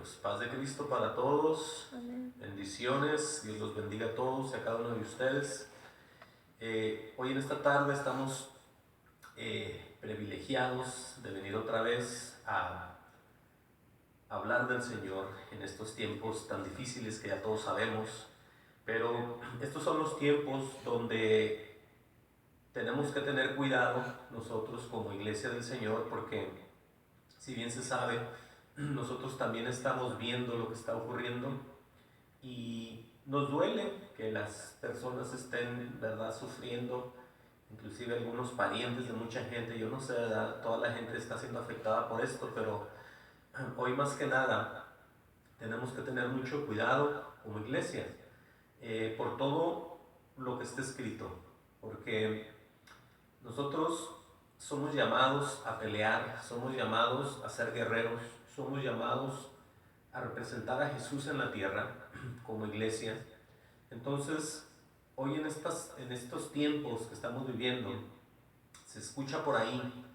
Dios. Paz de Cristo para todos. Amén. Bendiciones. Dios los bendiga a todos y a cada uno de ustedes. Hoy en esta tarde estamos privilegiados de venir otra vez a hablar del Señor en estos tiempos tan difíciles que ya todos sabemos. Pero estos son los tiempos donde tenemos que tener cuidado nosotros como iglesia del Señor, porque si bien se sabe, nosotros también estamos viendo lo que está ocurriendo y nos duele que las personas estén, ¿verdad?, sufriendo, inclusive algunos parientes de mucha gente. Yo no sé, ¿verdad?, toda la gente está siendo afectada por esto, pero hoy más que nada tenemos que tener mucho cuidado como iglesia por todo lo que está escrito, porque nosotros somos llamados a pelear, somos llamados a ser guerreros, somos llamados a representar a Jesús en la tierra como iglesia. Entonces, hoy en estos tiempos que estamos viviendo, se escucha por ahí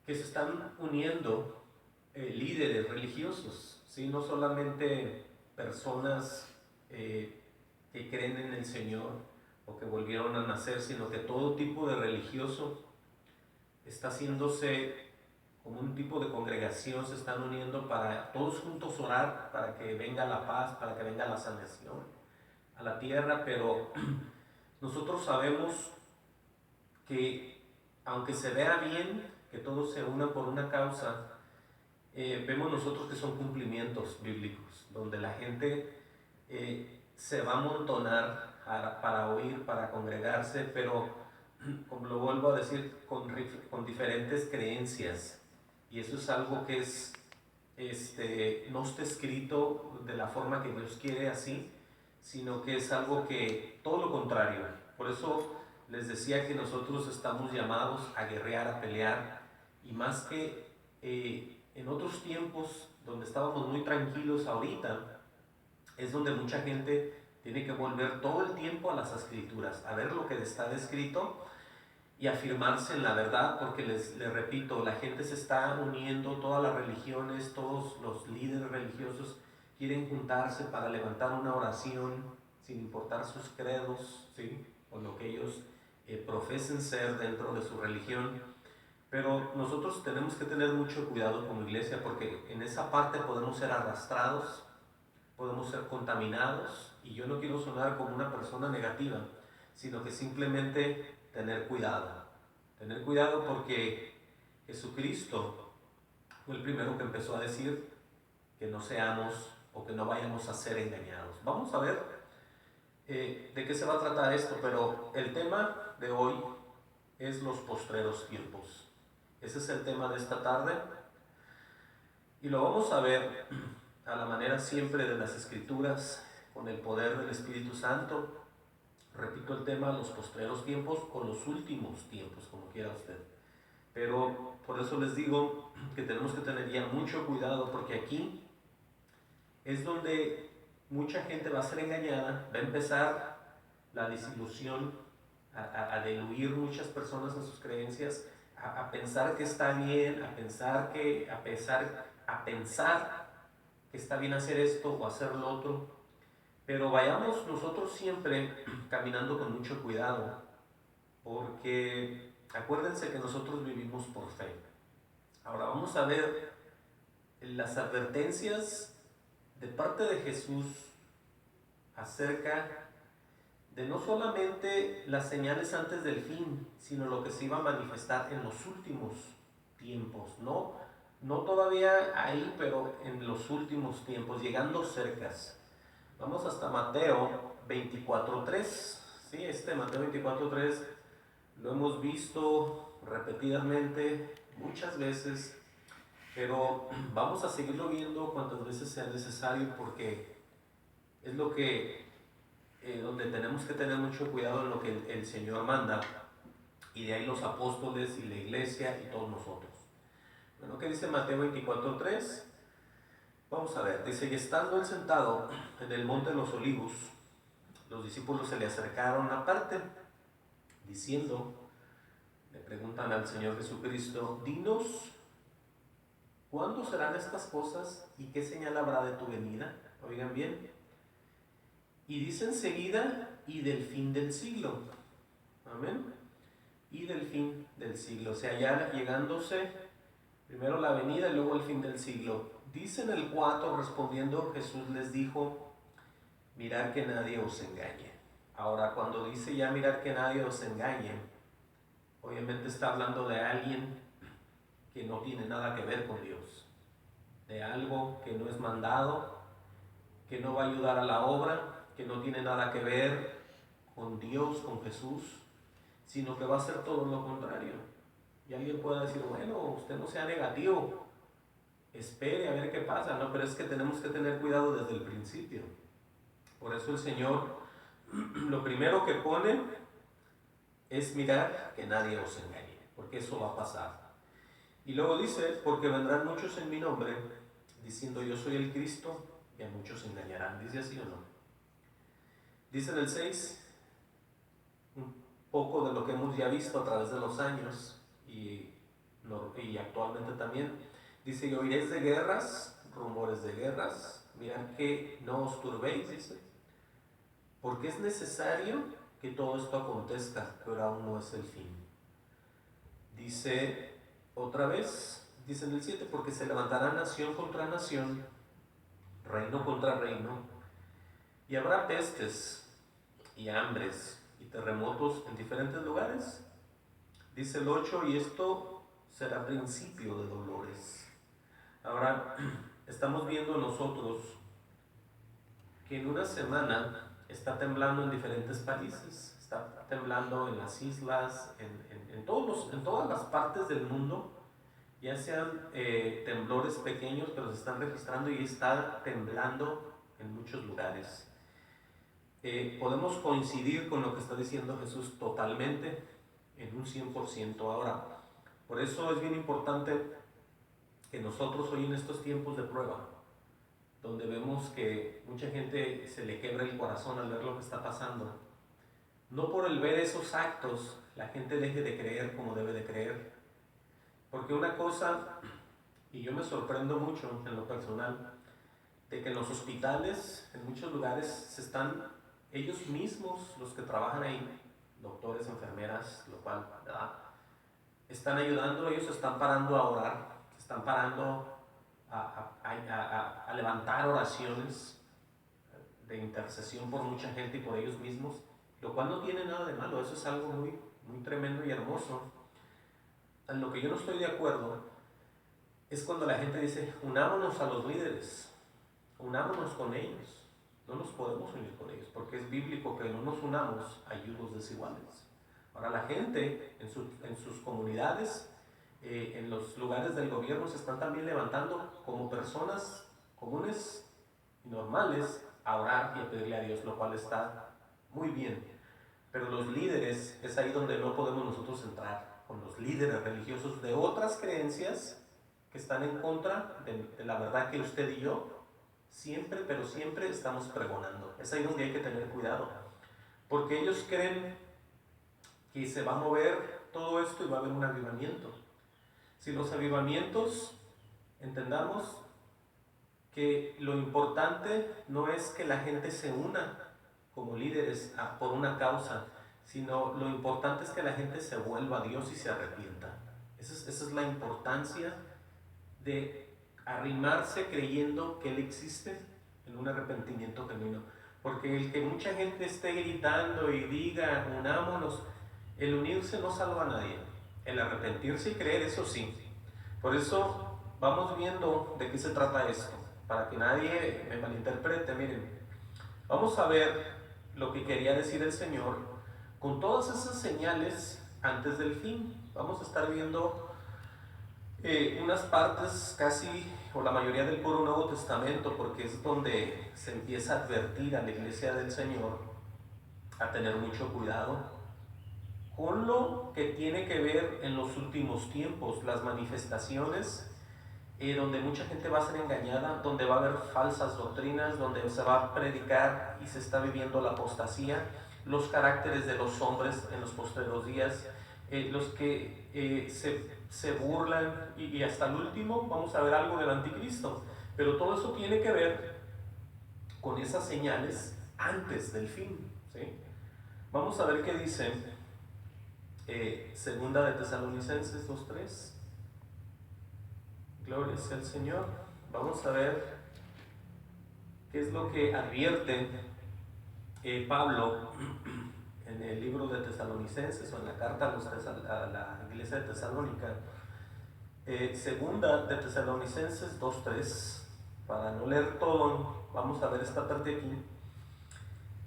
que se están uniendo líderes religiosos, ¿sí? No solamente personas que creen en el Señor o que volvieron a nacer, sino que todo tipo de religioso está haciéndose como un tipo de congregación, se están uniendo para todos juntos orar, para que venga la paz, para que venga la sanación a la tierra. Pero nosotros sabemos que aunque se vea bien que todos se unan por una causa, vemos nosotros que son cumplimientos bíblicos, donde la gente se va a amontonar para oír, para congregarse, pero como lo vuelvo a decir, con diferentes creencias. Y eso es algo que no está escrito de la forma que Dios quiere así, sino que es algo que todo lo contrario. Por eso les decía que nosotros estamos llamados a guerrear, a pelear, y más que en otros tiempos donde estábamos muy tranquilos, ahorita es donde mucha gente tiene que volver todo el tiempo a las escrituras, a ver lo que está escrito y afirmarse en la verdad, porque les repito, la gente se está uniendo, todas las religiones, todos los líderes religiosos quieren juntarse para levantar una oración sin importar sus credos, ¿sí?, o lo que ellos profesen ser dentro de su religión. Pero nosotros tenemos que tener mucho cuidado como iglesia, porque en esa parte podemos ser arrastrados, podemos ser contaminados, y yo no quiero sonar como una persona negativa, sino que simplemente tener cuidado porque Jesucristo fue el primero que empezó a decir que no seamos o que no vayamos a ser engañados. Vamos a ver de qué se va a tratar esto, pero el tema de hoy es los postreros tiempos. Ese es el tema de esta tarde y lo vamos a ver a la manera siempre de las Escrituras, con el poder del Espíritu Santo. Repito el tema, los postreros tiempos o los últimos tiempos, como quiera usted. Pero por eso les digo que tenemos que tener ya mucho cuidado, porque aquí es donde mucha gente va a ser engañada, va a empezar la desilusión, a diluir muchas personas en sus creencias, a pensar que está bien, a pensar que está bien hacer esto o hacer lo otro. Pero vayamos nosotros siempre caminando con mucho cuidado, porque acuérdense que nosotros vivimos por fe. Ahora vamos a ver las advertencias de parte de Jesús acerca de no solamente las señales antes del fin, sino lo que se iba a manifestar en los últimos tiempos, no todavía ahí, pero en los últimos tiempos, llegando cercas. Vamos hasta Mateo 24:3. Sí, Mateo 24:3 lo hemos visto repetidamente muchas veces, pero vamos a seguirlo viendo cuantas veces sea necesario, porque es lo que donde tenemos que tener mucho cuidado en lo que el Señor manda, y de ahí los apóstoles y la iglesia y todos nosotros. Bueno, ¿qué dice Mateo 24:3? Vamos a ver, dice: y estando él sentado en el monte de los olivos, los discípulos se le acercaron aparte, diciendo, le preguntan al Señor Jesucristo: dinos, ¿cuándo serán estas cosas y qué señal habrá de tu venida? Oigan bien. Y dice enseguida, y del fin del siglo. Amén. Y del fin del siglo. O sea, ya llegándose primero la venida y luego el fin del siglo. Dice en el 4, respondiendo, Jesús les dijo, mirad que nadie os engañe. Ahora, cuando dice ya mirar que nadie os engañe, obviamente está hablando de alguien que no tiene nada que ver con Dios, de algo que no es mandado, que no va a ayudar a la obra, que no tiene nada que ver con Dios, con Jesús, sino que va a ser todo lo contrario. Y alguien puede decir, bueno, usted no sea negativo, espere a ver qué pasa, no, pero es que tenemos que tener cuidado desde el principio. Por eso el Señor lo primero que pone es mirar que nadie os engañe, porque eso va a pasar. Y luego dice, porque vendrán muchos en mi nombre, diciendo yo soy el Cristo, y a muchos se engañarán. ¿Dice así o no? Dice en el 6, un poco de lo que hemos ya visto a través de los años, y actualmente también. Dice, y oiréis de guerras, rumores de guerras, mirad que no os turbéis, dice, porque es necesario que todo esto acontezca, pero aún no es el fin. Dice otra vez, dice en el 7, porque se levantará nación contra nación, reino contra reino, y habrá pestes y hambres y terremotos en diferentes lugares. Dice el 8, y esto será principio de dolores. Ahora, estamos viendo nosotros que en una semana está temblando en diferentes países, está temblando en las islas, en todas las partes del mundo, ya sean temblores pequeños que los están registrando y está temblando en muchos lugares. Podemos coincidir con lo que está diciendo Jesús totalmente, en un 100%. Ahora, por eso es bien importante que nosotros hoy en estos tiempos de prueba, donde vemos que mucha gente se le quebra el corazón al ver lo que está pasando, no por el ver esos actos la gente deje de creer como debe de creer, porque una cosa, y yo me sorprendo mucho en lo personal, de que en los hospitales, en muchos lugares, se están ellos mismos, los que trabajan ahí, doctores, enfermeras, lo cual, ¿verdad?, están ayudando, ellos se están parando a orar, se están parando a levantar oraciones de intercesión por mucha gente y por ellos mismos, lo cual no tiene nada de malo, eso es algo muy, muy tremendo y hermoso. En lo que yo no estoy de acuerdo es cuando la gente dice, unámonos a los líderes, unámonos con ellos. No nos podemos unir con ellos, porque es bíblico que no nos unamos a yugos desiguales. Ahora la gente en sus comunidades, en los lugares del gobierno, se están también levantando como personas comunes y normales a orar y a pedirle a Dios, lo cual está muy bien. Pero los líderes, es ahí donde no podemos nosotros entrar, con los líderes religiosos de otras creencias que están en contra de la verdad que usted y yo siempre, pero siempre estamos pregonando. Es ahí donde hay que tener cuidado, porque ellos creen que se va a mover todo esto y va a haber un avivamiento. Si los avivamientos, entendamos que lo importante no es que la gente se una como líderes por una causa, sino lo importante es que la gente se vuelva a Dios y se arrepienta. Esa es la importancia de arrimarse creyendo que Él existe en un arrepentimiento genuino. Porque el que mucha gente esté gritando y diga, unámonos, el unirse no salva a nadie. El arrepentirse y creer, eso sí. Por eso vamos viendo de qué se trata esto, para que nadie me malinterprete. Miren, vamos a ver lo que quería decir el Señor con todas esas señales antes del fin. Vamos a estar viendo unas partes casi, o la mayoría del puro Nuevo Testamento, porque es donde se empieza a advertir a la iglesia del Señor a tener mucho cuidado con lo que tiene que ver en los últimos tiempos, las manifestaciones, donde mucha gente va a ser engañada, donde va a haber falsas doctrinas, donde se va a predicar y se está viviendo la apostasía, los caracteres de los hombres en los postreros días, los que se se burlan y hasta el último vamos a ver algo del anticristo. Pero todo eso tiene que ver con esas señales antes del fin, ¿sí? Vamos a ver qué dice segunda de Tesalonicenses 2:3. Gloria sea al Señor. Vamos a ver qué es lo que advierte Pablo en el libro de Tesalonicenses o en la carta a la iglesia de Tesalónica. Segunda de Tesalonicenses 2:3. Para no leer todo, vamos a ver esta parte aquí.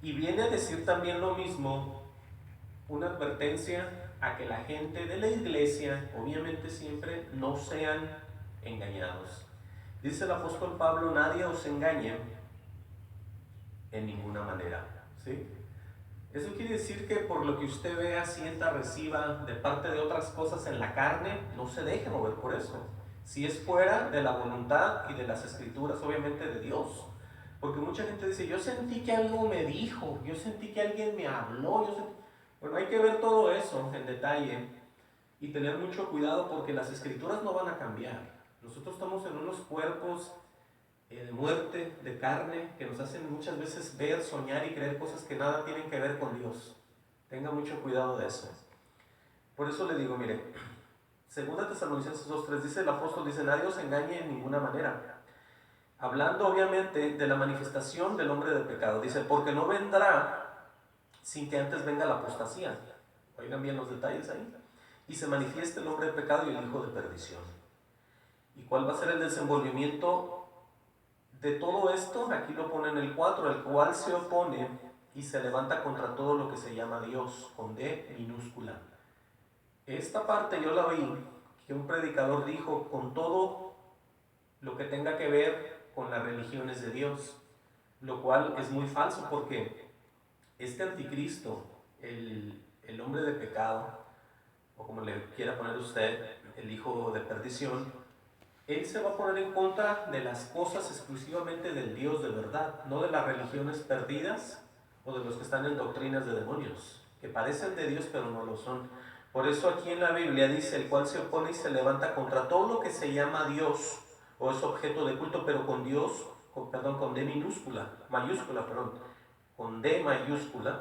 Y viene a decir también lo mismo, una advertencia a que la gente de la iglesia, obviamente siempre, no sean engañados. Dice el apóstol Pablo: nadie os engañe en ninguna manera, ¿sí? Eso quiere decir que por lo que usted vea, sienta, reciba de parte de otras cosas en la carne, no se deje mover por eso. Si es fuera de la voluntad y de las escrituras, obviamente de Dios. Porque mucha gente dice: yo sentí que algo me dijo, yo sentí que alguien me habló, Bueno, hay que ver todo eso en detalle y tener mucho cuidado, porque las escrituras no van a cambiar. Nosotros estamos en unos cuerpos de muerte, de carne, que nos hacen muchas veces ver, soñar y creer cosas que nada tienen que ver con Dios. Tenga mucho cuidado de eso. Por eso le digo, mire, segunda Tesalonicenses 2:3 dice el apóstol, dice: nadie os engañe en ninguna manera. Hablando obviamente de la manifestación del hombre de pecado. Dice: porque no vendrá sin que antes venga la apostasía. Oigan bien los detalles ahí. Y se manifieste el hombre de pecado y el hijo de perdición. ¿Y cuál va a ser el desenvolvimiento de todo esto? Aquí lo pone en el 4, el cual se opone y se levanta contra todo lo que se llama Dios, con D minúscula. Esta parte yo la oí, que un predicador dijo: con todo lo que tenga que ver con las religiones de Dios, lo cual es muy falso, porque este anticristo, el hombre de pecado, o como le quiera poner usted, el hijo de perdición, él se va a poner en contra de las cosas exclusivamente del Dios de verdad, no de las religiones perdidas o de los que están en doctrinas de demonios, que parecen de Dios pero no lo son. Por eso aquí en la Biblia dice: el cual se opone y se levanta contra todo lo que se llama Dios o es objeto de culto, pero con Dios, con D mayúscula, con D mayúscula,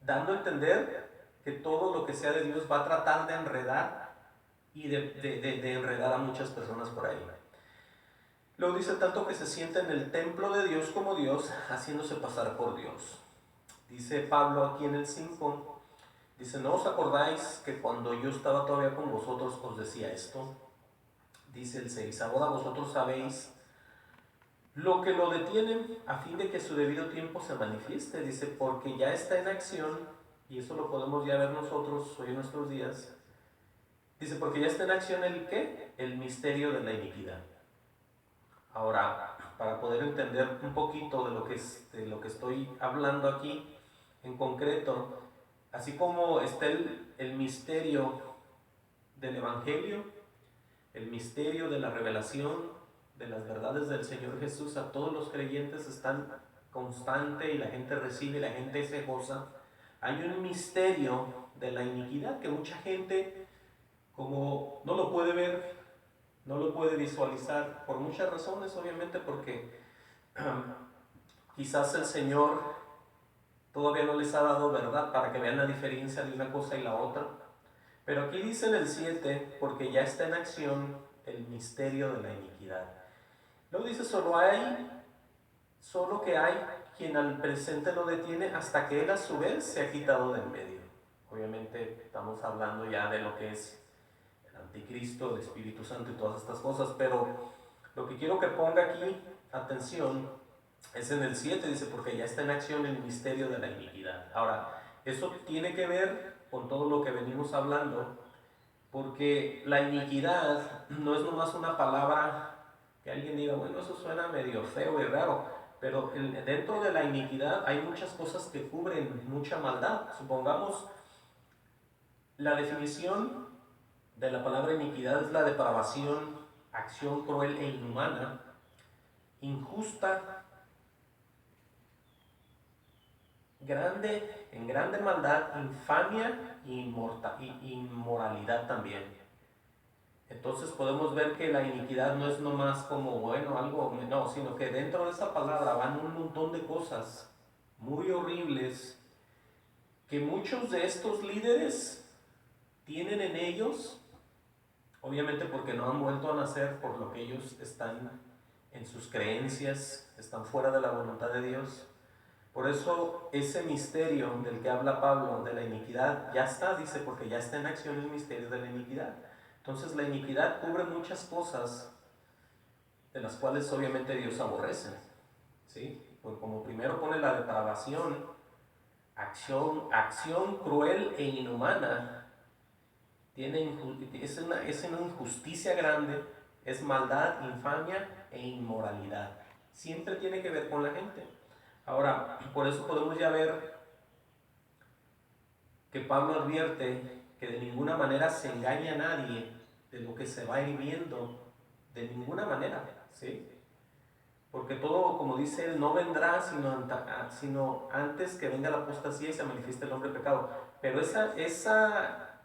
dando a entender que todo lo que sea de Dios va a tratar de enredar y de enredar a muchas personas por ahí. Luego dice: tanto que se sienta en el templo de Dios como Dios, haciéndose pasar por Dios. Dice Pablo aquí en el 5, dice: ¿no os acordáis que cuando yo estaba todavía con vosotros os decía esto? Dice el 6: ahora vosotros sabéis lo que lo detiene, a fin de que su debido tiempo se manifieste. Dice: porque ya está en acción, y eso lo podemos ya ver nosotros hoy en nuestros días. Dice: porque ya está en acción el ¿qué? El misterio de la iniquidad. Ahora, para poder entender un poquito de lo que estoy hablando aquí en concreto, así como está el misterio del Evangelio, el misterio de la revelación de las verdades del Señor Jesús a todos los creyentes están constante y la gente recibe, la gente se goza. Hay un misterio de la iniquidad que mucha gente, como no lo puede ver, no lo puede visualizar, por muchas razones, obviamente, porque quizás el Señor todavía no les ha dado verdad para que vean la diferencia de una cosa y la otra. Pero aquí dice en el 7, porque ya está en acción el misterio de la iniquidad. Luego dice: solo que hay quien al presente lo detiene hasta que él a su vez se ha quitado del medio. Obviamente estamos hablando ya de lo que es el anticristo, el Espíritu Santo y todas estas cosas, pero lo que quiero que ponga aquí atención es en el 7, dice: porque ya está en acción el misterio de la iniquidad. Ahora, eso tiene que ver con todo lo que venimos hablando, porque la iniquidad no es nomás una palabra que alguien diga: bueno, eso suena medio feo y raro, pero dentro de la iniquidad hay muchas cosas que cubren mucha maldad. Supongamos, la definición de la palabra iniquidad es la depravación, acción cruel e inhumana, injusta, en grande maldad, infamia e inmoralidad también. Entonces podemos ver que la iniquidad no es nomás como, bueno, algo, no, sino que dentro de esa palabra van un montón de cosas muy horribles que muchos de estos líderes tienen en ellos, obviamente porque no han vuelto a nacer, por lo que ellos están en sus creencias, están fuera de la voluntad de Dios. Por eso ese misterio del que habla Pablo, de la iniquidad, ya está, dice, porque ya está en acción el misterio de la iniquidad. Entonces la iniquidad cubre muchas cosas de las cuales obviamente Dios aborrece, ¿sí? Pues como primero pone la depravación, acción cruel e inhumana, es una injusticia grande, es maldad, infamia e inmoralidad. Siempre tiene que ver con la gente. Ahora, por eso podemos ya ver que Pablo advierte que de ninguna manera se engaña a nadie de lo que se va a ir viendo, de ninguna manera, ¿sí? Porque todo, como dice él, no vendrá sino antes que venga la apostasía y se manifieste el hombre pecado. Pero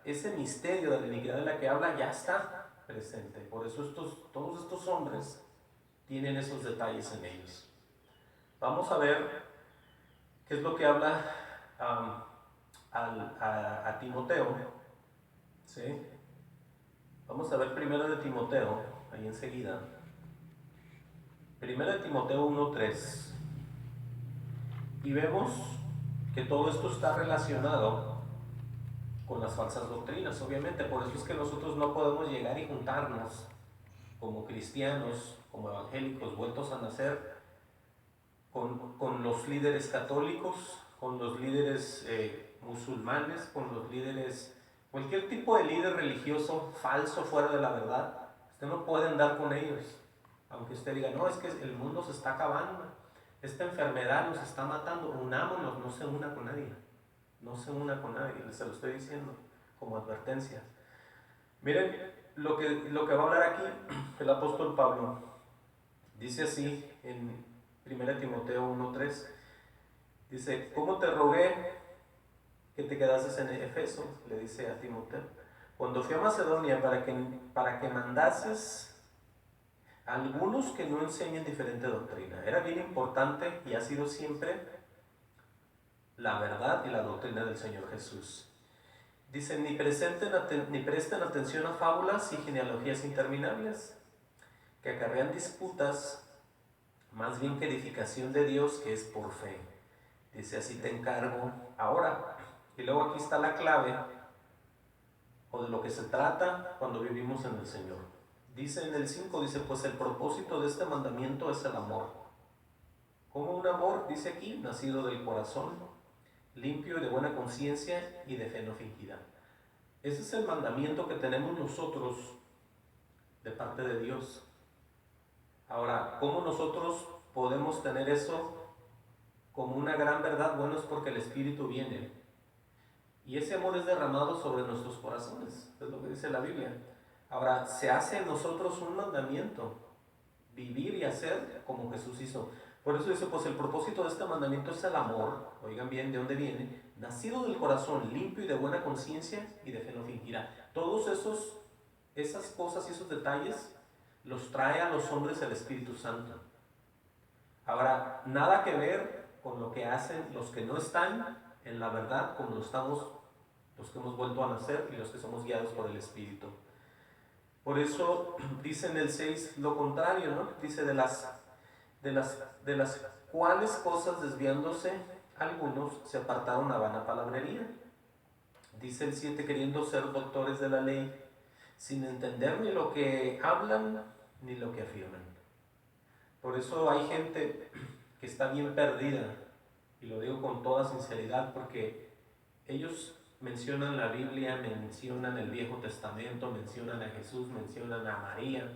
ese misterio de la iniquidad de la que habla ya está presente. Por eso todos estos hombres tienen esos detalles en ellos. Vamos a ver qué es lo que habla a Timoteo. ¿Sí? Vamos a ver primero de Timoteo, ahí enseguida. Primero de Timoteo 1:3. Y vemos que todo esto está relacionado con las falsas doctrinas, obviamente. Por eso es que nosotros no podemos llegar y juntarnos como cristianos, como evangélicos, vueltos a nacer, con los líderes católicos, con los líderes musulmanes, con los líderes, cualquier tipo de líder religioso falso fuera de la verdad. Usted no puede andar con ellos, aunque usted diga, no, es que el mundo se está acabando, esta enfermedad nos está matando, unámonos, no se una con nadie, no se una con nadie, se lo estoy diciendo como advertencia. Miren lo que va a hablar aquí el apóstol Pablo. Dice así en 1 Timoteo 1:3, dice, ¿cómo te rogué que te quedases en Efeso? Le dice a Timoteo, cuando fui a Macedonia para que mandases a algunos que no enseñen diferente doctrina. Era bien importante y ha sido siempre la verdad y la doctrina del Señor Jesús. Dice, ni presten atención a fábulas y genealogías interminables, que acarrean disputas, más bien que edificación de Dios, que es por fe. Dice, así te encargo ahora. Y luego aquí está la clave, o de lo que se trata cuando vivimos en el Señor. Dice en el 5, dice, pues el propósito de este mandamiento es el amor. ¿Cómo un amor? Dice aquí, nacido del corazón, limpio y de buena conciencia y de fe no fingida. Ese es el mandamiento que tenemos nosotros de parte de Dios. Ahora, ¿cómo nosotros podemos tener eso como una gran verdad? Bueno, es porque el Espíritu viene. Y ese amor es derramado sobre nuestros corazones, es lo que dice la Biblia. Ahora, se hace en nosotros un mandamiento, vivir y hacer como Jesús hizo. Por eso dice, pues el propósito de este mandamiento es el amor, oigan bien de dónde viene, nacido del corazón, limpio y de buena conciencia y de fe no fingida. Todos esas cosas y esos detalles los trae a los hombres el Espíritu Santo. Ahora, nada que ver con lo que hacen los que no están en la verdad, como lo estamos los que hemos vuelto a nacer y los que somos guiados por el Espíritu. Por eso dice en el 6 lo contrario, ¿no? Dice de las cuales cosas desviándose algunos se apartaron a vana palabrería. Dice el 7, queriendo ser doctores de la ley, sin entender ni lo que hablan ni lo que afirman. Por eso hay gente que está bien perdida, y lo digo con toda sinceridad, porque ellos mencionan la Biblia, mencionan el Viejo Testamento, mencionan a Jesús, mencionan a María,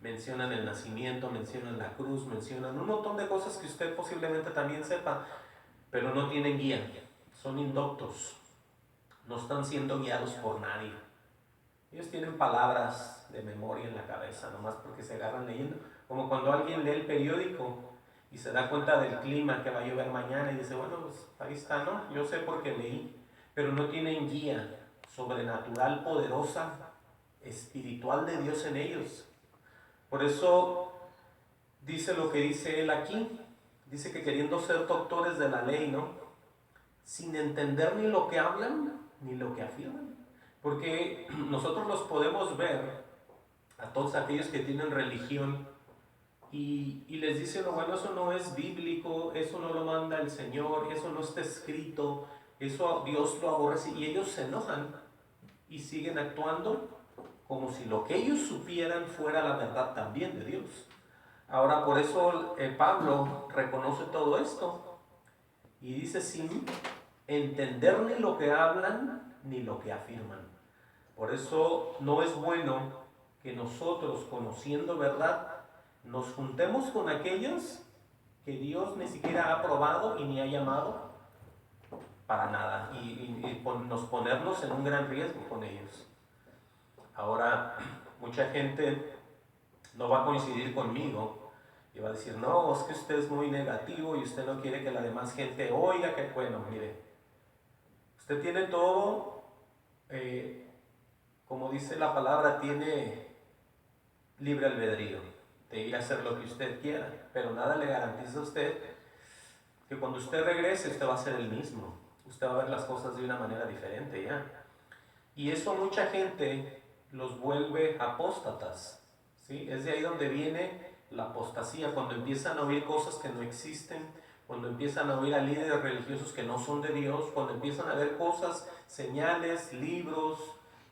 mencionan el nacimiento, mencionan la cruz, mencionan un montón de cosas que usted posiblemente también sepa, pero no tienen guía, son indoctos, no están siendo guiados por nadie. Ellos tienen palabras de memoria en la cabeza, nomás porque se agarran leyendo, como cuando alguien lee el periódico y se da cuenta del clima que va a llover mañana y dice, bueno, pues ahí está, ¿no? Yo sé porque leí, pero no tienen guía sobrenatural, poderosa, espiritual de Dios en ellos. Por eso dice lo que dice él aquí. Dice que queriendo ser doctores de la ley, ¿no? Sin entender ni lo que hablan ni lo que afirman. Porque nosotros los podemos ver a todos aquellos que tienen religión y les dicen, no, bueno, eso no es bíblico, eso no lo manda el Señor, eso no está escrito, eso Dios lo aborrece, y ellos se enojan y siguen actuando como si lo que ellos supieran fuera la verdad también de Dios. Ahora, por eso Pablo reconoce todo esto y dice sin entender ni lo que hablan ni lo que afirman. Por eso no es bueno que nosotros, conociendo verdad, nos juntemos con aquellos que Dios ni siquiera ha aprobado y ni ha llamado para nada, y nos ponernos en un gran riesgo con ellos. Ahora, mucha gente no va a coincidir conmigo y va a decir, no, es que usted es muy negativo y usted no quiere que la demás gente oiga que, bueno, mire, usted tiene todo, como dice la palabra, tiene libre albedrío de ir a hacer lo que usted quiera, pero nada le garantiza a usted que cuando usted regrese usted va a ser el mismo, usted va a ver las cosas de una manera diferente ya. Y eso mucha gente los vuelve apóstatas, ¿sí? Es de ahí donde viene la apostasía, cuando empiezan a oír cosas que no existen, cuando empiezan a oír a líderes religiosos que no son de Dios, cuando empiezan a ver cosas, señales, libros,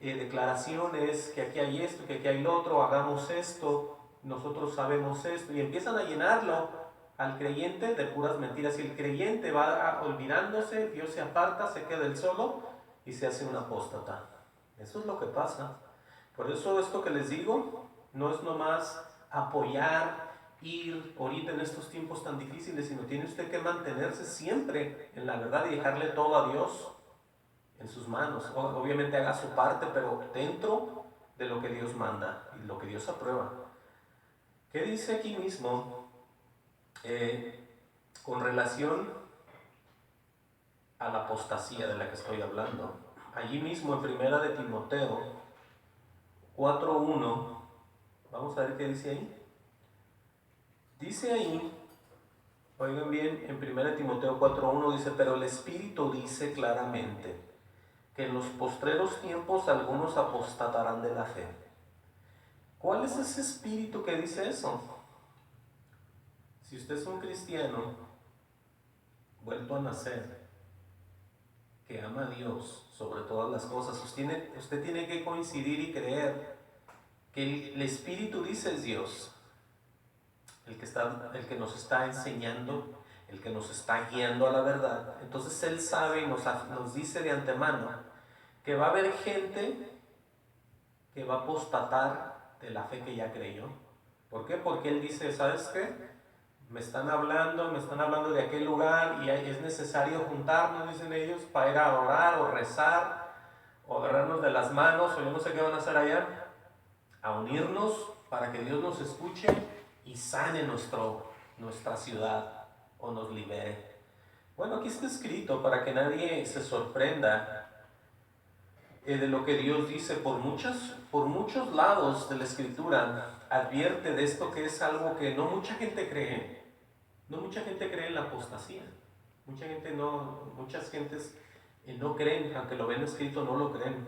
declaraciones, que aquí hay esto, que aquí hay lo otro, hagamos esto, nosotros sabemos esto, y empiezan a llenarlo al creyente de puras mentiras, y el creyente va olvidándose, Dios se aparta, se queda él solo y se hace un apóstata. Eso es lo que pasa. Por eso esto que les digo no es nomás apoyar, ir ahorita en estos tiempos tan difíciles, sino tiene usted que mantenerse siempre en la verdad y dejarle todo a Dios en sus manos. Obviamente haga su parte, pero dentro de lo que Dios manda y lo que Dios aprueba. ¿Qué dice aquí mismo con relación a la apostasía de la que estoy hablando? Allí mismo en Primera de Timoteo 4:1, vamos a ver qué dice ahí. Dice ahí, oigan bien, en 1 Timoteo 4:1 dice, pero el Espíritu dice claramente que en los postreros tiempos algunos apostatarán de la fe. ¿Cuál es ese espíritu que dice eso? Si usted es un cristiano vuelto a nacer, que ama a Dios sobre todas las cosas, usted tiene que coincidir y creer que el Espíritu dice es Dios, el que nos está enseñando, el que nos está guiando a la verdad. Entonces Él sabe y nos dice de antemano que va a haber gente que va a apostatar de la fe que ya creyó. ¿Por qué? Porque Él dice, ¿sabes qué? Me están hablando de aquel lugar y es necesario juntarnos, dicen ellos, para ir a orar o rezar o agarrarnos de las manos, o yo no sé qué van a hacer allá, a unirnos para que Dios nos escuche y sane nuestra ciudad o nos libere. Bueno, aquí está escrito para que nadie se sorprenda de lo que Dios dice. Por muchos lados de la Escritura advierte de esto, que es algo que no mucha gente cree. No mucha gente cree en la apostasía. Muchas gentes no creen, aunque lo ven escrito no lo creen.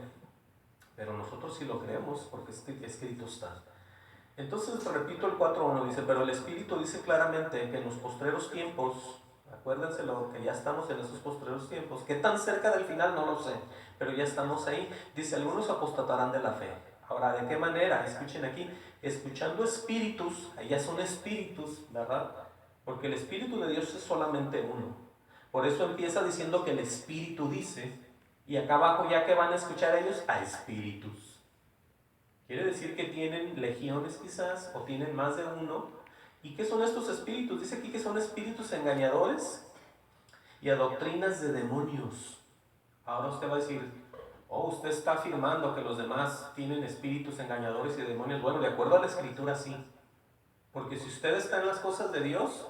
Pero nosotros sí lo creemos porque escrito está. Entonces repito el 4:1, dice, pero el Espíritu dice claramente que en los postreros tiempos, acuérdense que ya estamos en esos postreros tiempos, que tan cerca del final no lo sé, pero ya estamos ahí. Dice, algunos apostatarán de la fe. Ahora, ¿de qué manera? Escuchen aquí, escuchando espíritus, allá son espíritus, ¿verdad? Porque el Espíritu de Dios es solamente uno. Por eso empieza diciendo que el Espíritu dice, y acá abajo ya que van a escuchar ellos, a espíritus. Quiere decir que tienen legiones quizás, o tienen más de uno. ¿Y qué son estos espíritus? Dice aquí que son espíritus engañadores y a doctrinas de demonios. Ahora usted va a decir, usted está afirmando que los demás tienen espíritus engañadores y demonios. Bueno, de acuerdo a la Escritura sí. Porque si usted está en las cosas de Dios,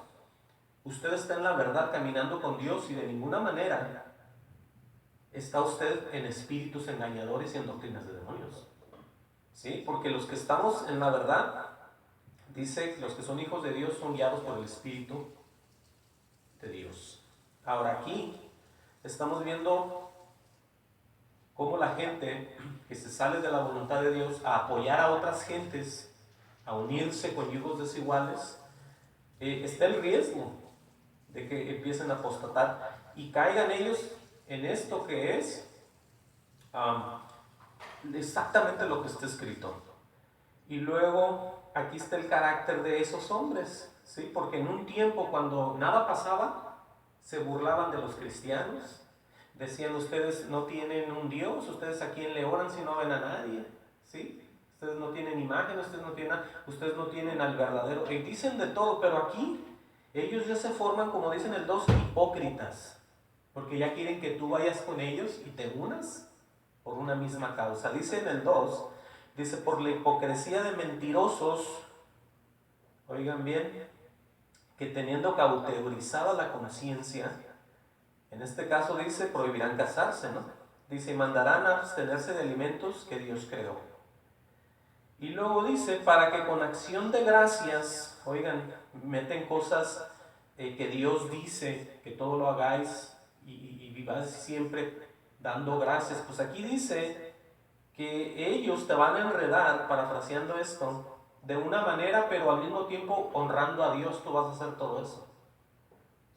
usted está en la verdad caminando con Dios, y de ninguna manera está usted en espíritus engañadores y en doctrinas de demonios. ¿sí? Porque los que estamos en la verdad, dice, los que son hijos de Dios son guiados por el Espíritu de Dios. Ahora aquí estamos viendo cómo la gente que se sale de la voluntad de Dios a apoyar a otras gentes, a unirse con yugos desiguales, está el riesgo de que empiecen a apostatar y caigan ellos en esto que es exactamente lo que está escrito. Y luego aquí está el carácter de esos hombres, ¿sí? Porque en un tiempo cuando nada pasaba, se burlaban de los cristianos. Decían, ustedes no tienen un Dios, ustedes a quién le oran si no ven a nadie, ¿sí? Ustedes no tienen imagen, ustedes no tienen al verdadero. Y dicen de todo, pero aquí ellos ya se forman, como dicen el 2, hipócritas. Porque ya quieren que tú vayas con ellos y te unas por una misma causa. Dice en el 2, dice, por la hipocresía de mentirosos, oigan bien, que teniendo cauterizada la conciencia, en este caso dice, prohibirán casarse, ¿no? Dice, y mandarán a abstenerse de alimentos que Dios creó. Y luego dice, para que con acción de gracias, oigan, meten cosas que Dios dice, que todo lo hagáis y viváis siempre dando gracias. Pues aquí dice que ellos te van a enredar, parafraseando esto, de una manera, pero al mismo tiempo honrando a Dios, tú vas a hacer todo eso.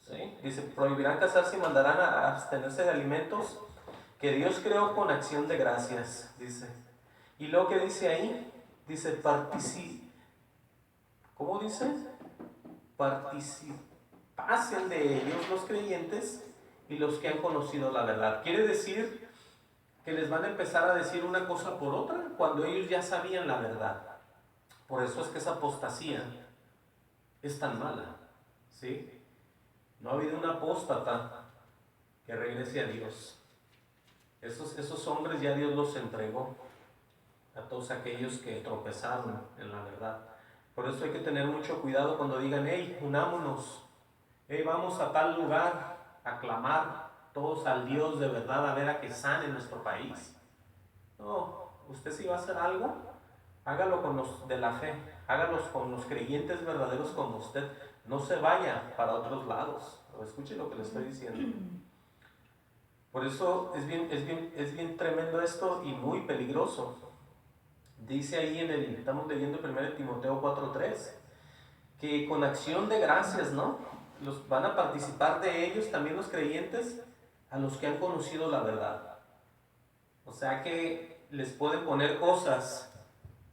¿Sí? Dice, prohibirán casarse y mandarán a abstenerse de alimentos que Dios creó con acción de gracias, dice. Y luego que dice ahí, dice, ¿cómo dice? Participasen de ellos los creyentes y los que han conocido la verdad. Quiere decir que les van a empezar a decir una cosa por otra cuando ellos ya sabían la verdad. Por eso es que esa apostasía es tan mala, ¿sí? No ha habido un apóstata que regrese a Dios. Esos hombres ya Dios los entregó a todos aquellos que tropezaron en la verdad. Por eso hay que tener mucho cuidado cuando digan, hey, unámonos, hey, vamos a tal lugar a clamar todos al Dios de verdad a ver a que sane nuestro país. No, usted si va a hacer algo, hágalo con los de la fe, hágalo con los creyentes verdaderos como usted. No se vaya para otros lados. Escuche lo que le estoy diciendo. Por eso es bien tremendo esto y muy peligroso. Dice ahí estamos leyendo 1 Timoteo 4:3, que con acción de gracias, ¿no? Los van a participar de ellos también los creyentes a los que han conocido la verdad. O sea que les pueden poner cosas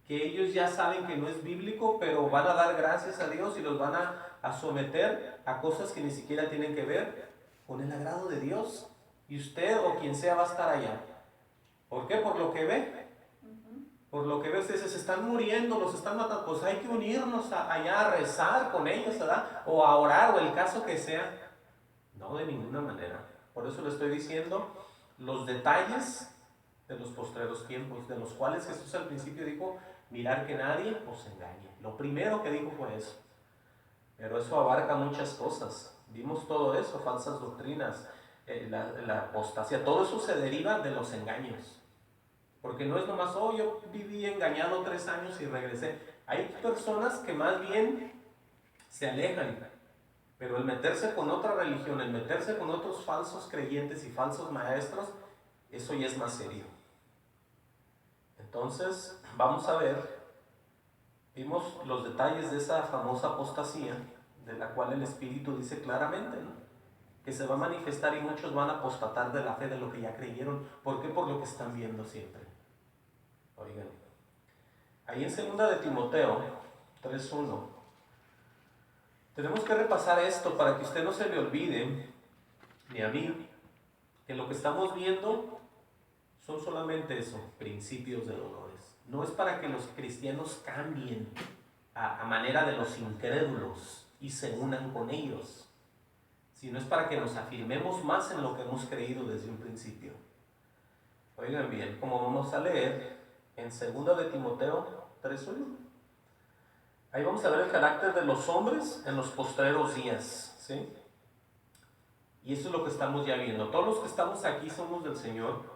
que ellos ya saben que no es bíblico, pero van a dar gracias a Dios y los van a someter a cosas que ni siquiera tienen que ver con el agrado de Dios. Y usted o quien sea va a estar allá. ¿Por qué? Por lo que ve. Por lo que ve, ustedes se están muriendo, los están matando. Pues hay que unirnos allá a rezar con ellos, ¿verdad? O a orar, o el caso que sea. No, de ninguna manera. Por eso le estoy diciendo los detalles de los postreros tiempos, de los cuales Jesús al principio dijo, mirar que nadie os engañe. Lo primero que dijo fue eso. Pero eso abarca muchas cosas. Vimos todo eso, falsas doctrinas, la apostasía, todo eso se deriva de los engaños. Porque no es nomás, oh, yo viví engañado 3 años y regresé. Hay personas que más bien se alejan, pero el meterse con otra religión, el meterse con otros falsos creyentes y falsos maestros, eso ya es más serio. Entonces, vamos a ver, vimos los detalles de esa famosa apostasía, de la cual el Espíritu dice claramente, ¿no? Que se va a manifestar y muchos van a apostatar de la fe de lo que ya creyeron. ¿Por qué? Por lo que están viendo siempre. Oigan, ahí en 2 de Timoteo 3:1, tenemos que repasar esto para que usted no se le olvide, ni a mí, que lo que estamos viendo son solamente eso, principios de dolores. No es para que los cristianos cambien a manera de los incrédulos y se unan con ellos, sino es para que nos afirmemos más en lo que hemos creído desde un principio. Oigan bien, como vamos a leer en 2 de Timoteo 3:1, ahí vamos a ver el carácter de los hombres en los postreros días, ¿sí? Y eso es lo que estamos ya viendo. Todos los que estamos aquí somos del Señor.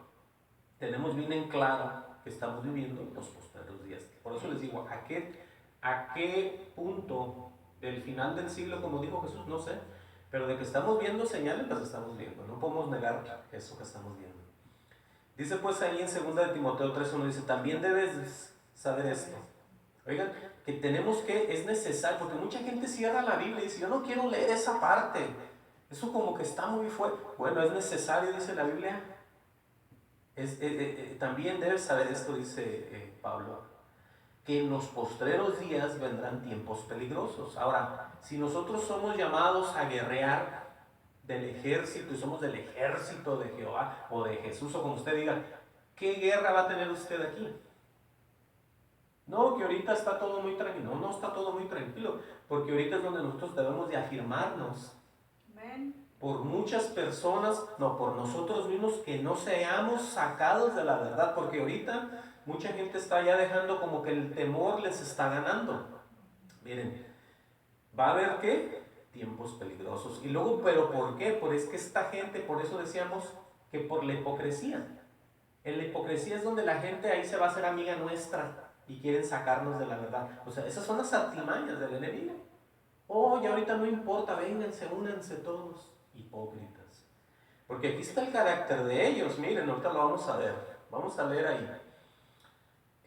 Tenemos bien en claro que estamos viviendo los postreros días. Por eso les digo, ¿a qué punto del final del siglo, como dijo Jesús? No sé, pero de que estamos viendo señales, las estamos viendo. No podemos negar eso que estamos viendo. Dice pues ahí en 2 de Timoteo 3:1, dice, también debes saber esto. Oigan, que tenemos que, es necesario, porque mucha gente cierra la Biblia y dice, yo no quiero leer esa parte. Eso como que está muy fuerte. Bueno, es necesario, dice la Biblia. También debes saber esto, dice Pablo, que en los postreros días vendrán tiempos peligrosos. Ahora, si nosotros somos llamados a guerrear del ejército y somos del ejército de Jehová o de Jesús o como usted diga, ¿qué guerra va a tener usted aquí? No, que ahorita está todo muy tranquilo. No, no está todo muy tranquilo, porque ahorita es donde nosotros debemos de afirmarnos. Amén. Por muchas personas, no, por nosotros mismos, que no seamos sacados de la verdad, porque ahorita mucha gente está ya dejando como que el temor les está ganando. Miren, va a haber ¿qué? Tiempos peligrosos. Y luego, ¿pero por qué? Pues es que esta gente, por eso decíamos que por la hipocresía. En la hipocresía es donde la gente ahí se va a hacer amiga nuestra y quieren sacarnos de la verdad. O sea, esas son las artimañas del enemigo. Oh, ya ahorita no importa, vénganse, únanse todos. Hipócritas. Porque aquí está el carácter de ellos. Miren, ahorita lo vamos a ver. Vamos a leer ahí.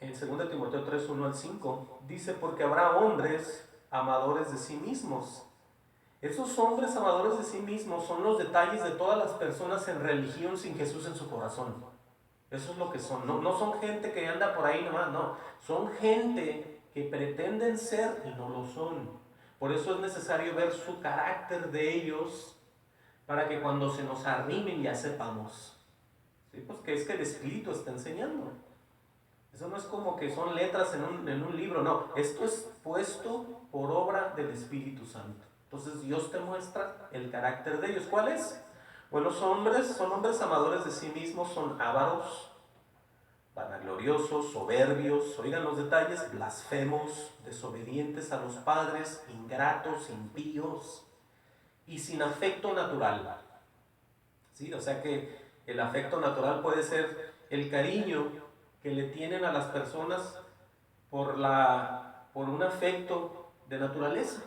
En 2 Timoteo 3:1-5 dice, porque habrá hombres amadores de sí mismos. Esos hombres amadores de sí mismos son los detalles de todas las personas en religión sin Jesús en su corazón. Eso es lo que son. No, no son gente que anda por ahí nomás, no. Son gente que pretenden ser y no lo son. Por eso es necesario ver su carácter de ellos para que cuando se nos arrimen ya sepamos. ¿Sí? Pues que es que el Espíritu está enseñando. Eso no es como que son letras en un libro, no. Esto es puesto por obra del Espíritu Santo. Entonces Dios te muestra el carácter de ellos. ¿Cuál es? Bueno, son hombres amadores de sí mismos, son ávaros, vanagloriosos, soberbios, oigan los detalles, blasfemos, desobedientes a los padres, ingratos, impíos y sin afecto natural. ¿Sí? O sea que el afecto natural puede ser el cariño que le tienen a las personas por un afecto de naturaleza.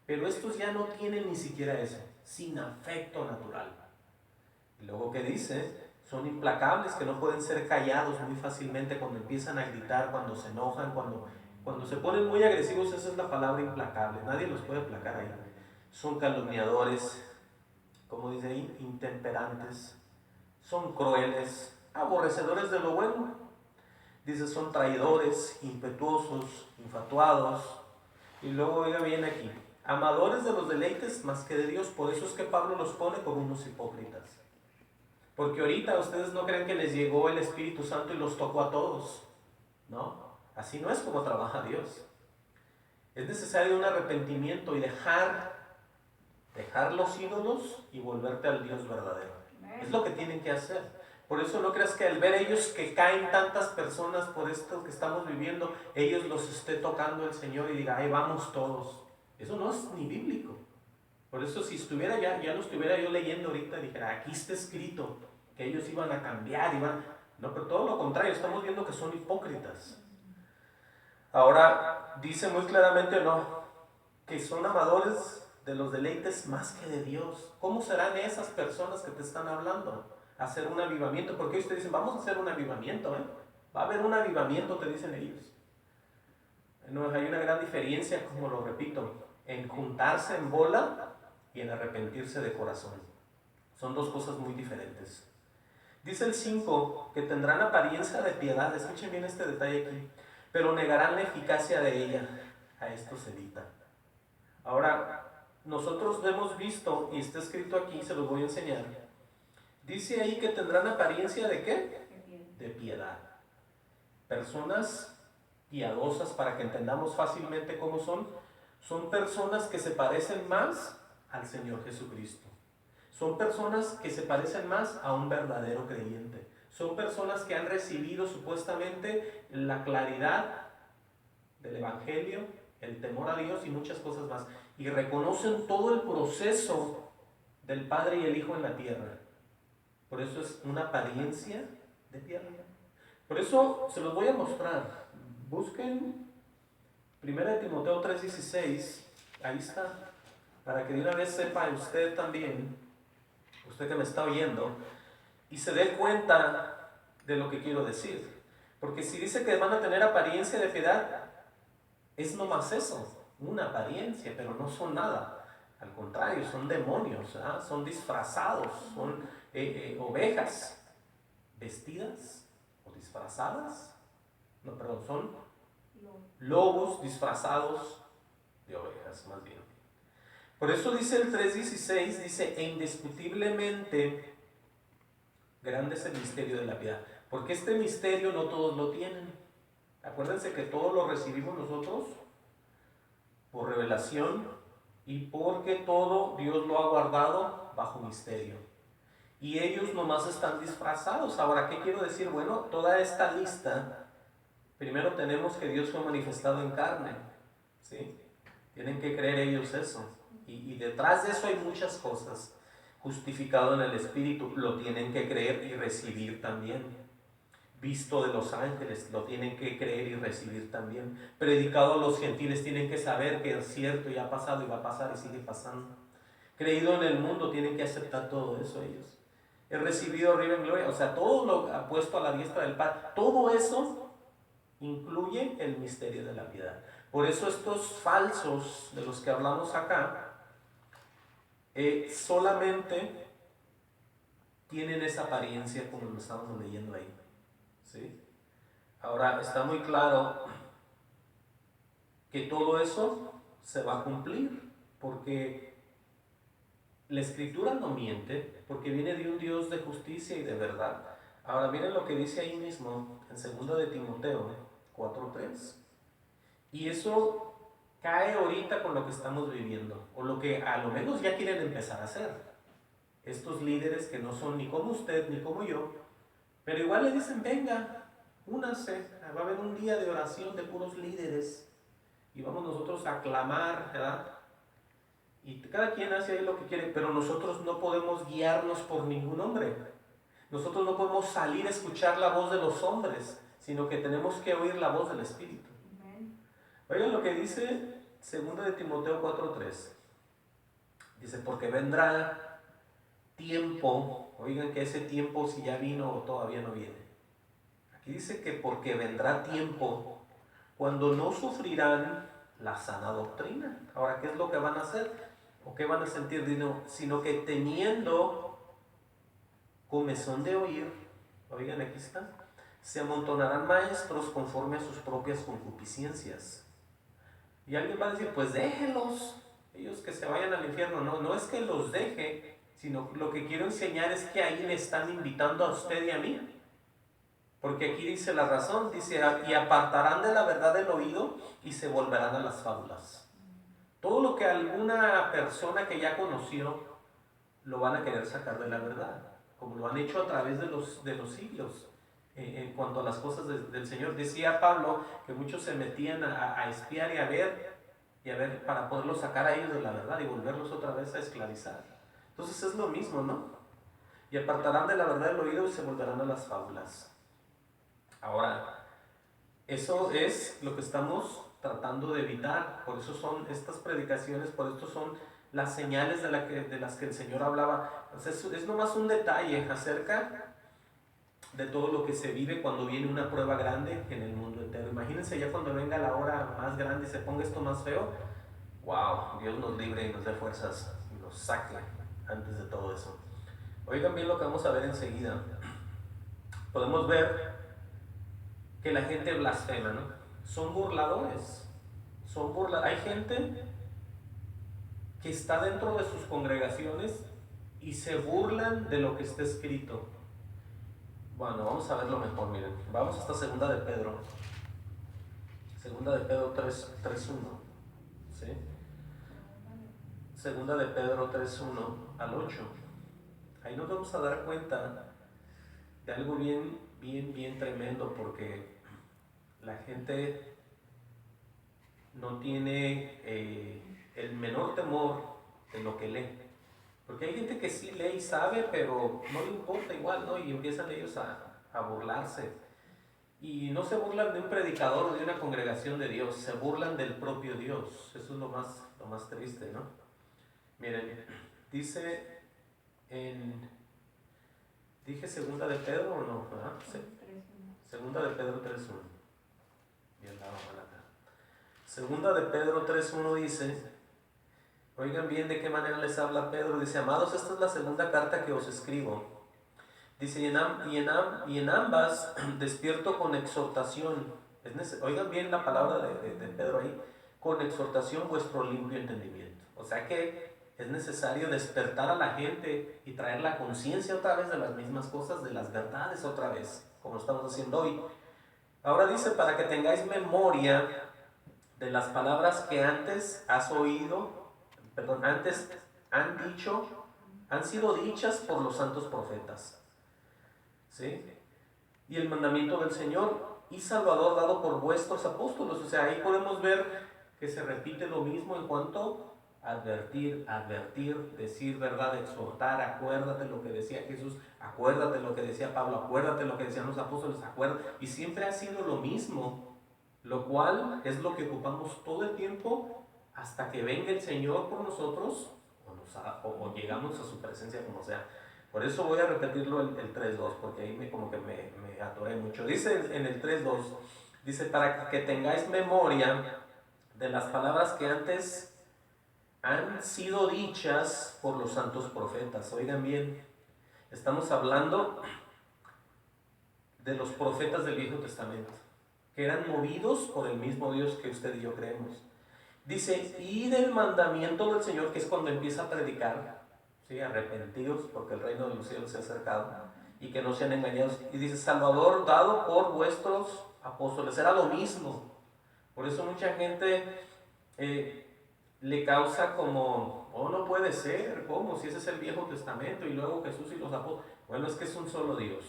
Pero estos ya no tienen ni siquiera eso, sin afecto natural. Y luego, ¿qué dice? Son implacables, que no pueden ser callados muy fácilmente cuando empiezan a gritar, cuando se enojan, cuando se ponen muy agresivos. Esa es la palabra, implacable. Nadie los puede aplacar ahí. Son calumniadores, como dice ahí, intemperantes. Son crueles, aborrecedores de lo bueno. Dice, son traidores, impetuosos, infatuados. Y luego, oiga bien aquí, amadores de los deleites más que de Dios. Por eso es que Pablo los pone como unos hipócritas. Porque ahorita ustedes no creen que les llegó el Espíritu Santo y los tocó a todos. No, así no es como trabaja Dios. Es necesario un arrepentimiento y dejar los ídolos y volverte al Dios verdadero. Es lo que tienen que hacer. Por eso no creas que al ver ellos que caen tantas personas por esto que estamos viviendo, ellos los esté tocando el Señor y diga, ahí vamos todos. Eso no es ni bíblico. Por eso si estuviera ya lo estuviera yo leyendo ahorita, dijera, aquí está escrito que ellos iban a cambiar, no, pero todo lo contrario, estamos viendo que son hipócritas. Ahora, dice muy claramente o no, que son amadores de los deleites más que de Dios. ¿Cómo serán esas personas que te están hablando? Hacer un avivamiento, porque ellos te dicen, vamos a hacer un avivamiento, va a haber un avivamiento, te dicen ellos. No, hay una gran diferencia, como lo repito, en juntarse en bola y en arrepentirse de corazón. Son dos cosas muy diferentes. Dice el 5, que tendrán apariencia de piedad, escuchen bien este detalle aquí, pero negarán la eficacia de ella. A esto se evita. Ahora, nosotros hemos visto, y está escrito aquí, se los voy a enseñar, dice ahí que tendrán apariencia de ¿qué? De piedad. Personas piadosas, para que entendamos fácilmente cómo son personas que se parecen más al Señor Jesucristo. Son personas que se parecen más a un verdadero creyente. Son personas que han recibido supuestamente la claridad del Evangelio, el temor a Dios y muchas cosas más. Y reconocen todo el proceso del Padre y el Hijo en la tierra. Por eso es una apariencia de piedad. Por eso se los voy a mostrar. Busquen 1 Timoteo 3:16, ahí está, para que de una vez sepa usted también, usted que me está oyendo, y se dé cuenta de lo que quiero decir. Porque si dice que van a tener apariencia de piedad, es nomás eso, una apariencia, pero no son nada. Al contrario, son demonios, ¿ah? Son disfrazados, son ovejas vestidas o disfrazadas. No, perdón, son lobos disfrazados de ovejas, más bien. Por eso dice el 3:16, dice, e indiscutiblemente grande es el misterio de la piedad. Porque este misterio no todos lo tienen. Acuérdense que todos lo recibimos nosotros por revelación y porque todo Dios lo ha guardado bajo misterio. Y ellos nomás están disfrazados. Ahora, ¿qué quiero decir? Bueno, toda esta lista, primero tenemos que Dios fue manifestado en carne, ¿sí? Tienen que creer ellos eso. Y detrás de eso hay muchas cosas. Justificado en el Espíritu, lo tienen que creer y recibir también. Visto de los ángeles, lo tienen que creer y recibir también. Predicado a los gentiles, tienen que saber que es cierto y ha pasado y va a pasar y sigue pasando. Creído en el mundo, tienen que aceptar todo eso ellos. He recibido arriba en gloria, o sea, todo lo ha puesto a la diestra del Padre. Todo eso incluye el misterio de la piedad. Por eso estos falsos de los que hablamos acá, solamente tienen esa apariencia como lo estamos leyendo ahí. ¿Sí? Ahora está muy claro que todo eso se va a cumplir, porque la Escritura no miente, porque viene de un Dios de justicia y de verdad. Ahora miren lo que dice ahí mismo en 2 de Timoteo 4:3. Y eso cae ahorita con lo que estamos viviendo, o lo que a lo menos ya quieren empezar a hacer. Estos líderes que no son ni como usted ni como yo, pero igual le dicen, venga, únase, va a haber un día de oración de puros líderes y vamos nosotros a clamar, ¿verdad? Y cada quien hace ahí lo que quiere, pero nosotros no podemos guiarnos por ningún hombre. Nosotros no podemos salir a escuchar la voz de los hombres, sino que tenemos que oír la voz del Espíritu. Oigan lo que dice 2 de Timoteo 4:3. Dice, porque vendrá tiempo, oigan que ese tiempo si ya vino o todavía no viene. Aquí dice que porque vendrá tiempo cuando no sufrirán la sana doctrina. Ahora, ¿qué es lo que van a hacer? ¿O qué van a sentir? Sino que teniendo comezón de oír, oigan, aquí está, se amontonarán maestros conforme a sus propias concupiscencias. Y alguien va a decir, pues déjenlos, ellos que se vayan al infierno. No, no es que los deje, sino lo que quiero enseñar es que ahí le están invitando a usted y a mí. Porque aquí dice la razón, dice, y apartarán de la verdad el oído y se volverán a las fábulas. Todo lo que alguna persona que ya conoció, lo van a querer sacar de la verdad, como lo han hecho a través de los siglos. En cuanto a las cosas del Señor, decía Pablo que muchos se metían a espiar y a ver para poderlos sacar a ellos de la verdad y volverlos otra vez a esclavizar. Entonces es lo mismo, ¿no? Y apartarán de la verdad el oído y se volverán a las fábulas. Ahora, eso es lo que estamos tratando de evitar. Por eso son estas predicaciones, por esto son las señales de las que el Señor hablaba. O sea, es nomás un detalle acerca de todo lo que se vive cuando viene una prueba grande en el mundo entero. Imagínense ya cuando venga la hora más grande y se ponga esto más feo. ¡Wow! Dios nos libre y nos dé fuerzas y nos saque antes de todo eso. Oigan bien lo que vamos a ver enseguida. Podemos ver que la gente blasfema, ¿no? Son burladores. Hay gente que está dentro de sus congregaciones y se burlan de lo que está escrito. Bueno, vamos a verlo mejor, miren. Vamos hasta 2 de Pedro. 2 de Pedro 3:1. ¿Sí? 2 de Pedro 3:1 al 8. Ahí nos vamos a dar cuenta de algo bien tremendo, porque la gente no tiene el menor temor de lo que lee. Porque hay gente que sí lee y sabe, pero no le importa igual, ¿no? Y empiezan ellos a burlarse. Y no se burlan de un predicador o de una congregación de Dios, se burlan del propio Dios. Eso es lo más triste, ¿no? Miren, dice en... ¿Dije segunda de Pedro o no? ¿Verdad? Sí. Segunda de Pedro 3.1. Bien, la vamos acá. Segunda de Pedro 3.1 dice, oigan bien de qué manera les habla Pedro. Dice, amados, esta es la segunda carta que os escribo. Dice, y en ambas despierto con exhortación. Oigan bien la palabra de Pedro ahí. Con exhortación vuestro limpio entendimiento. O sea que es necesario despertar a la gente y traer la conciencia otra vez de las mismas cosas, de las verdades otra vez, como estamos haciendo hoy. Ahora dice, para que tengáis memoria de las palabras que antes has oído, antes han sido dichas por los santos profetas. ¿Sí? Y el mandamiento del Señor y Salvador dado por vuestros apóstoles. O sea, ahí podemos ver que se repite lo mismo en cuanto a advertir, decir verdad, exhortar. Acuérdate lo que decía Jesús, acuérdate lo que decía Pablo, acuérdate lo que decían los apóstoles, acuérdate. Y siempre ha sido lo mismo, lo cual es lo que ocupamos todo el tiempo hasta que venga el Señor por nosotros o llegamos a su presencia, como sea. Por eso voy a repetirlo el 3.2, porque ahí como que me atoré mucho. Dice en el 3.2, dice, para que tengáis memoria de las palabras que antes han sido dichas por los santos profetas. Oigan bien, estamos hablando de los profetas del Viejo Testamento, que eran movidos por el mismo Dios que usted y yo creemos. Dice, y del mandamiento del Señor, que es cuando empieza a predicar, ¿sí? Arrepentidos, porque el reino de los cielos se ha acercado, y que no sean engañados. Y dice, Salvador dado por vuestros apóstoles. Era lo mismo. Por eso mucha gente le causa como, oh, no puede ser, ¿cómo? Si ese es el Viejo Testamento, y luego Jesús y los apóstoles. Bueno, es que es un solo Dios.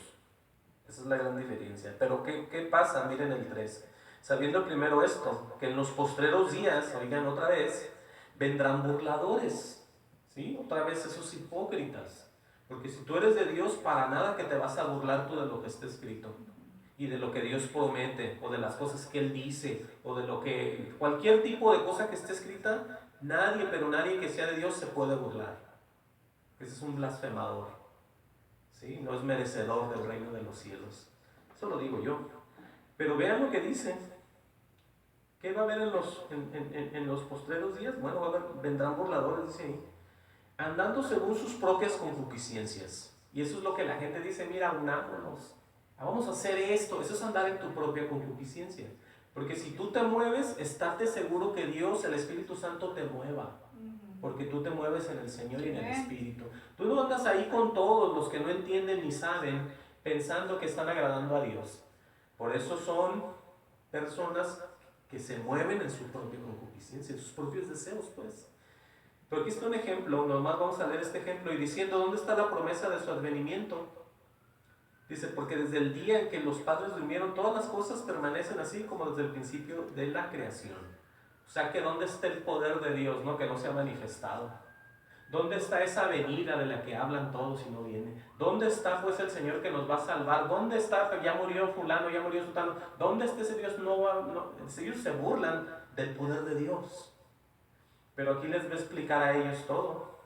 Esa es la gran diferencia. Pero ¿qué pasa? Miren el 3. Sabiendo primero esto, que en los postreros días, oigan otra vez, vendrán burladores, ¿sí? Otra vez esos hipócritas. Porque si tú eres de Dios, para nada que te vas a burlar tú de lo que está escrito. Y de lo que Dios promete, o de las cosas que Él dice, o de lo que... Cualquier tipo de cosa que esté escrita, nadie, pero nadie que sea de Dios se puede burlar. Ese es un blasfemador. ¿Sí? No es merecedor del reino de los cielos. Eso lo digo yo. Pero vean lo que dice. ¿Qué va a haber en los postreros días? Bueno, vendrán burladores, dice ahí, andando según sus propias concupiscencias. Y eso es lo que la gente dice, mira, unámonos, vamos a hacer esto. Eso es andar en tu propia concupiscencia. Porque si tú te mueves, estate seguro que Dios, el Espíritu Santo, te mueva. Porque tú te mueves en el Señor y en el Espíritu. Tú no andas ahí con todos los que no entienden ni saben, pensando que están agradando a Dios. Por eso son personas que se mueven en su propia concupiscencia, en sus propios deseos, pues. Pero aquí está un ejemplo, nomás vamos a leer este ejemplo, y diciendo, ¿dónde está la promesa de su advenimiento? Dice, porque desde el día en que los padres durmieron, todas las cosas permanecen así como desde el principio de la creación. O sea que ¿dónde está el poder de Dios, no? Que no se ha manifestado. ¿Dónde está esa venida de la que hablan todos y no viene? ¿Dónde está pues el Señor que nos va a salvar? ¿Dónde está? Ya murió fulano, ya murió sutano. ¿Dónde está ese Dios? Ellos se burlan del poder de Dios. Pero aquí les voy a explicar a ellos todo.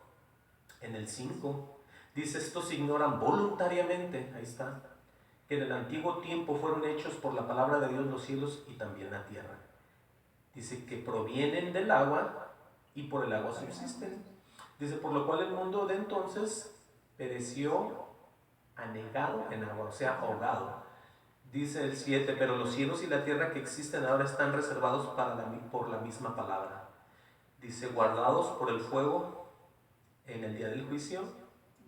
En el 5 dice, estos ignoran voluntariamente, ahí está, que en el antiguo tiempo fueron hechos por la palabra de Dios los cielos y también la tierra. Dice que provienen del agua y por el agua subsisten. Dice, por lo cual el mundo de entonces pereció anegado en agua, o sea, ahogado. Dice el 7, pero los cielos y la tierra que existen ahora están reservados por la misma palabra. Dice, guardados por el fuego en el día del juicio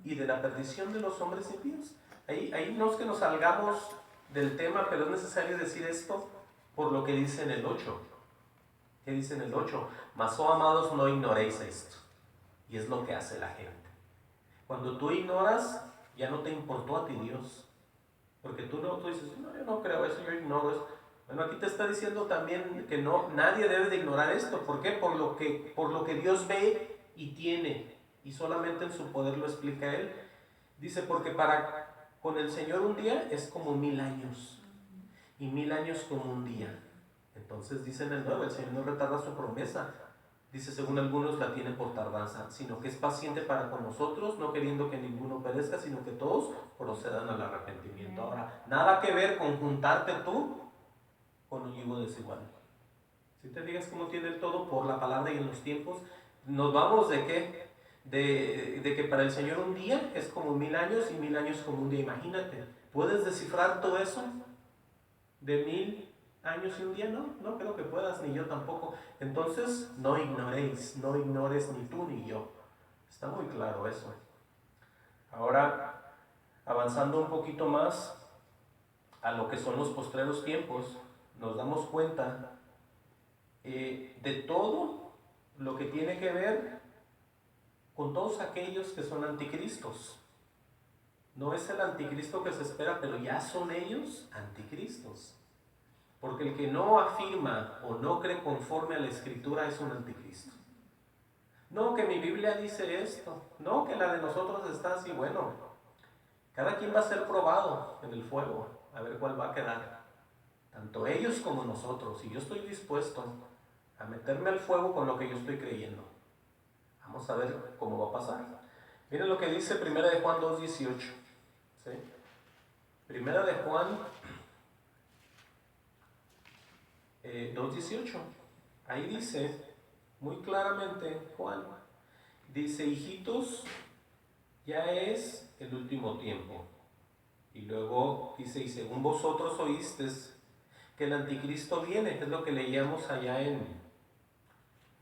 y de la perdición de los hombres impíos. Ahí no es que nos salgamos del tema, pero es necesario decir esto por lo que dice en el 8. ¿Qué dice en el 8? Mas, oh amados, no ignoréis esto. Y es lo que hace la gente. Cuando tú ignoras, ya no te importó a ti Dios. Porque tú dices, no, yo no creo eso, yo ignoro eso. Bueno, aquí te está diciendo también que nadie debe de ignorar esto. ¿Por qué? Por lo que Dios ve y tiene. Y solamente en su poder lo explica Él. Dice, porque con el Señor un día es como 1000 años. y 1000 años como un día. Entonces dice en el 9, el Señor no retarda su promesa. Dice, según algunos la tiene por tardanza, sino que es paciente para con nosotros, no queriendo que ninguno perezca, sino que todos procedan al arrepentimiento. Ahora, nada que ver con juntarte tú con un yugo desigual. Si te digas cómo tiene el todo por la palabra y en los tiempos, nos vamos de qué? De que para el Señor un día es como 1000 años y 1000 años como un día. Imagínate, ¿puedes descifrar todo eso? De 1000 años y un día, no, no creo que puedas, ni yo tampoco. Entonces, no ignoréis, no ignores ni tú ni yo. Está muy claro eso. Ahora, avanzando un poquito más a lo que son los postreros tiempos, nos damos cuenta de todo lo que tiene que ver con todos aquellos que son anticristos. No es el anticristo que se espera, pero ya son ellos anticristos. Porque el que no afirma o no cree conforme a la Escritura es un anticristo. No, que mi Biblia dice esto. No, que la de nosotros está así. Bueno, cada quien va a ser probado en el fuego, a ver cuál va a quedar. Tanto ellos como nosotros. Y yo estoy dispuesto a meterme al fuego con lo que yo estoy creyendo. Vamos a ver cómo va a pasar. Miren lo que dice 1 de Juan 2:18. ¿Sí? 1 de Juan 2:18. Ahí dice muy claramente Juan, dice, hijitos, ya es el último tiempo. Y luego dice, y según vosotros oísteis que el anticristo viene, es lo que leíamos allá en